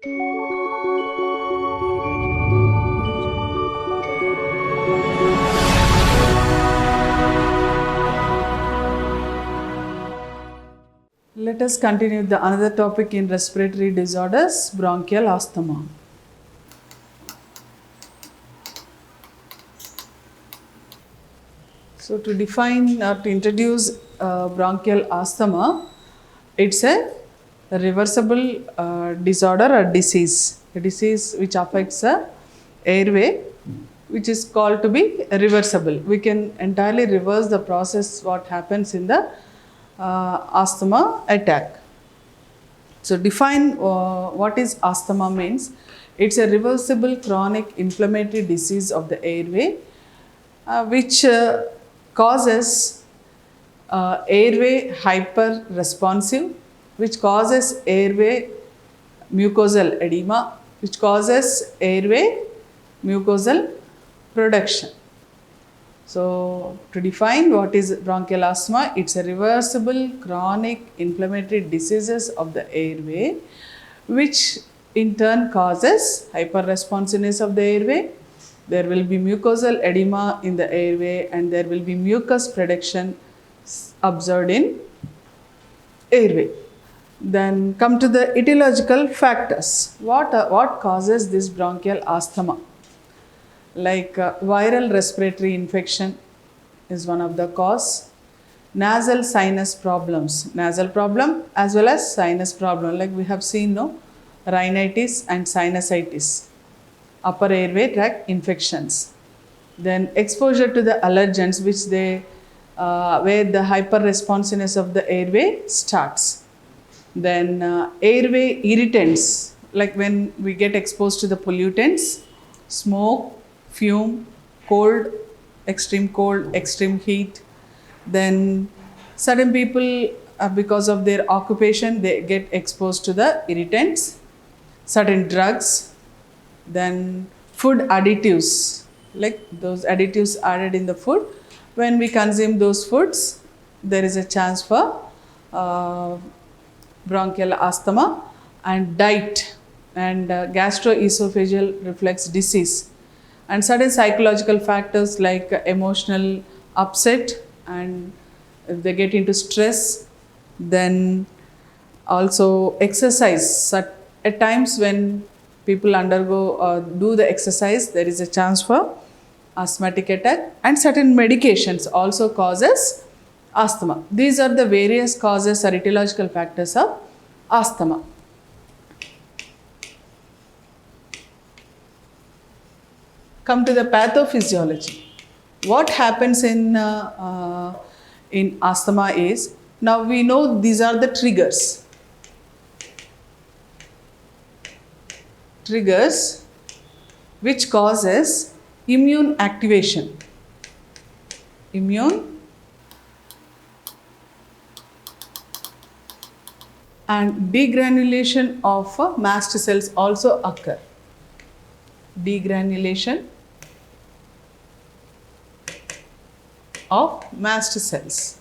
Let us continue the another topic in respiratory disorders, bronchial asthma. So to define or to introduce bronchial asthma, it's a reversible disorder or disease, a disease which affects the airway, which is called to be reversible. We can entirely reverse the process what happens in the asthma attack. So define what is asthma means. It's a reversible chronic inflammatory disease of the airway which causes airway hyper-responsive, which causes airway mucosal edema, which causes airway mucosal production. So, to define what is bronchial asthma, it's a reversible chronic inflammatory diseases of the airway, which in turn causes hyperresponsiveness of the airway. There will be mucosal edema in the airway and there will be mucus production observed in airway. Then come to the etiological factors. What causes this bronchial asthma? Like viral respiratory infection is one of the cause. Nasal sinus problems, nasal problem as well as sinus problem, like we have seen, no, rhinitis and sinusitis, upper airway tract infections. Then exposure to the allergens, which where the hyperresponsiveness of the airway starts. Then airway irritants, like when we get exposed to the pollutants, smoke, fume, cold, extreme heat. Then certain people, because of their occupation, they get exposed to the irritants, certain drugs. Then food additives, like those additives added in the food. When we consume those foods, there is a chance for bronchial asthma. And diet and gastroesophageal reflux disease. And certain psychological factors like emotional upset, and if they get into stress, then also exercise. At times when people undergo or do the exercise, there is a chance for asthmatic attack, and certain medications also causes asthma. These are the various causes or etiological factors of asthma. Come to the pathophysiology. What happens in asthma is, now we know these are the triggers. Triggers which causes immune activation. Immune and degranulation of mast cells also occur. Degranulation of mast cells.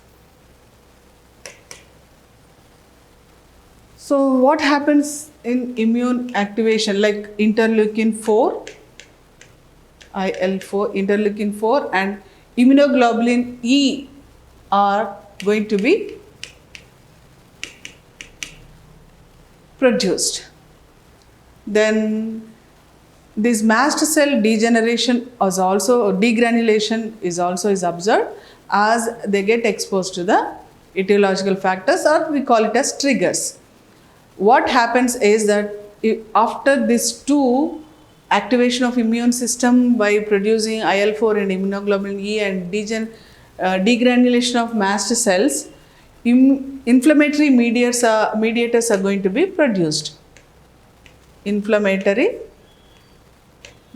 So what happens in immune activation, like interleukin 4, IL-4, interleukin 4 and immunoglobulin E are going to be produced. Then this mast cell degeneration is also, degranulation is observed as they get exposed to the etiological factors, or we call it as triggers. What happens is that after these two, activation of immune system by producing IL-4 and immunoglobulin E and degranulation of mast cells, inflammatory mediators are going to be produced.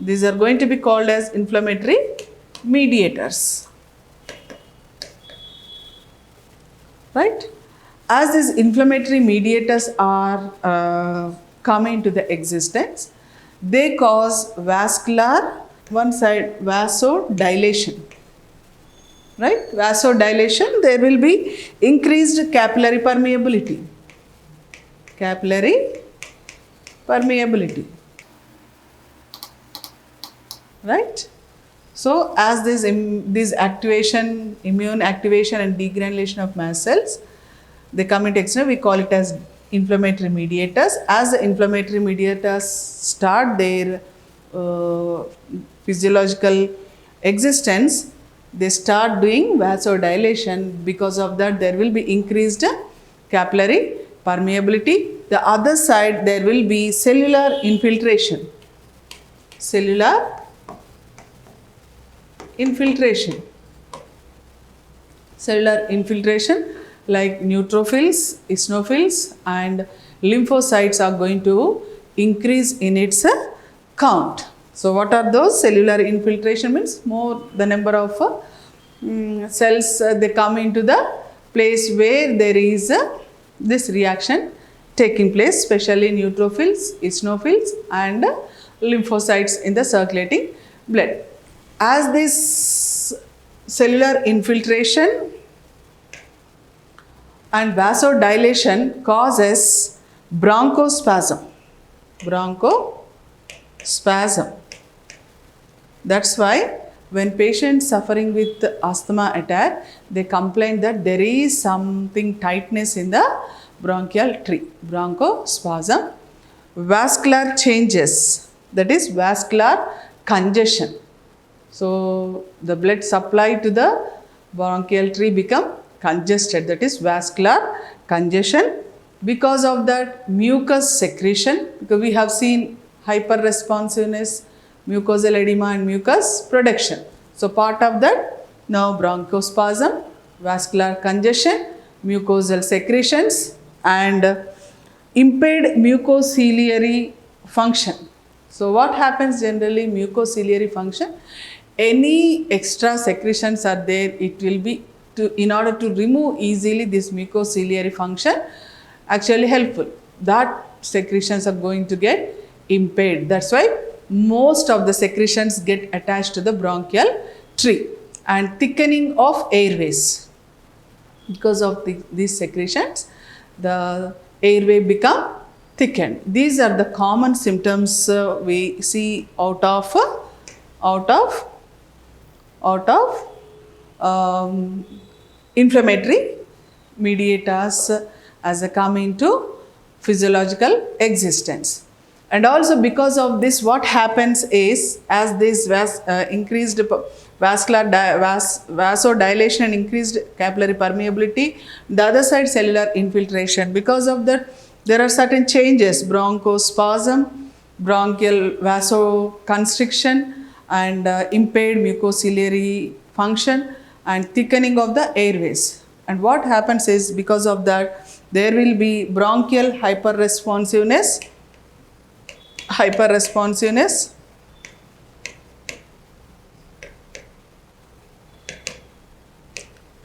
These are going to be called as inflammatory mediators. Right? As these inflammatory mediators are coming into the existence, they cause vasodilation. Right? Vasodilation, there will be increased capillary permeability. Capillary permeability, right? So as this activation, immune activation and degranulation of mast cells, they come into external, we call it as inflammatory mediators. As the inflammatory mediators start their physiological existence, they start doing vasodilation. Because of that, there will be increased capillary permeability. The other side, there will be cellular infiltration. Cellular infiltration. Cellular infiltration like neutrophils, eosinophils and lymphocytes are going to increase in its count. So what are those? Cellular infiltration means more the number of cells they come into the place where there is this reaction taking place, especially neutrophils, eosinophils and lymphocytes in the circulating blood. As this cellular infiltration and vasodilation causes bronchospasm. Bronchospasm. That's why when patients suffering with asthma attack, they complain that there is something tightness in the bronchial tree. Bronchospasm. Vascular changes, that is vascular congestion. So the blood supply to the bronchial tree become congested, that is vascular congestion. Because of that, mucus secretion, because we have seen hyperresponsiveness, mucosal edema and mucus production. So part of that, now bronchospasm, vascular congestion, mucosal secretions and impaired mucociliary function. So what happens generally, mucociliary function, any extra secretions are there, it will be in order to remove easily this mucociliary function actually helpful. That secretions are going to get impaired. That's why most of the secretions get attached to the bronchial tree. And thickening of airways. Because of these secretions, the airway become thickened. These are the common symptoms we see out of inflammatory mediators as they come into physiological existence. And also because of this, what happens is, as this increased vasodilation and increased capillary permeability, the other side cellular infiltration, because of that there are certain changes, bronchospasm, bronchial vasoconstriction and impaired mucociliary function and thickening of the airways. And what happens is, because of that, there will be bronchial hyperresponsiveness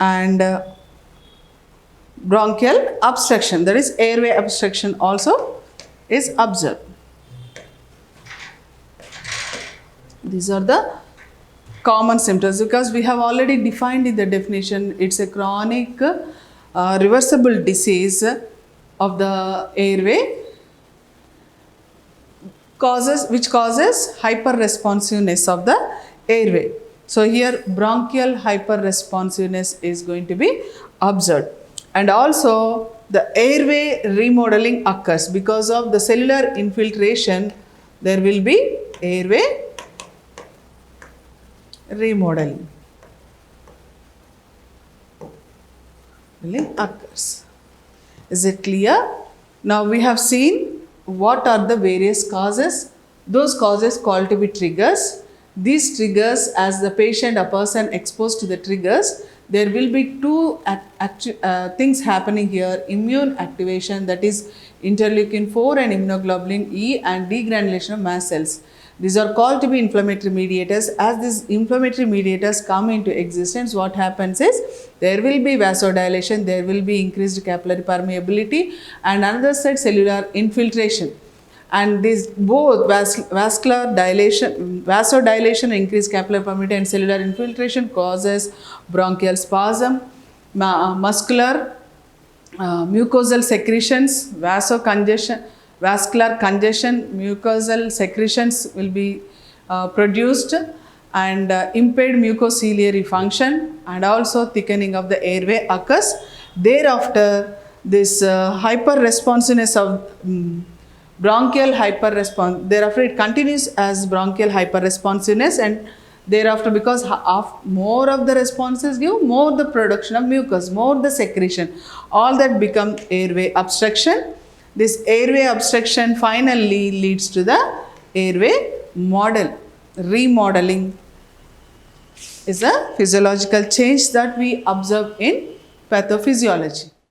and bronchial obstruction, that is airway obstruction also is observed. These are the common symptoms, because we have already defined in the definition, it's a chronic reversible disease of the airway which causes hyperresponsiveness of the airway. So here bronchial hyperresponsiveness is going to be observed. And also the airway remodeling occurs because of the cellular infiltration. There will be airway remodeling occurs. Is it clear? Now we have seen what are the various causes. Those causes called to be triggers. These triggers, as the patient, a person exposed to the triggers, there will be two things happening here. Immune activation, that is interleukin 4 and immunoglobulin E, and degranulation of mast cells. These are called to be inflammatory mediators. As these inflammatory mediators come into existence, what happens is there will be vasodilation, there will be increased capillary permeability, and another side cellular infiltration. And these both vasodilation, increased capillary permeability and cellular infiltration causes bronchial spasm, muscular, mucosal secretions, vasocongestion, vascular congestion, mucosal secretions will be produced, and impaired mucociliary function, and also thickening of the airway occurs. Thereafter, this hyperresponsiveness of bronchial hyperresponse, thereafter it continues as bronchial hyperresponsiveness, and thereafter, because more of the responses give more the production of mucus, more the secretion, all that become airway obstruction. This airway obstruction finally leads to the airway model. Remodeling is a physiological change that we observe in pathophysiology.